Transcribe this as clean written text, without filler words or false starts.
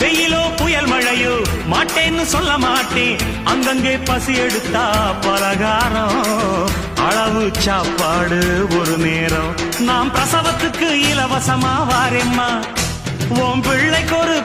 வெயிலோ புயல் மழையோ மாட்டேன்னு சொல்ல மாட்டேன். அங்கங்கே பசி எடுத்தா பலகாரம், அளவு சாப்பாடு ஒரு நேரம். நாம் பிரசவத்துக்கு இலவசமா வாரேம்மா, உன் பிள்ளைக்கு ஒரு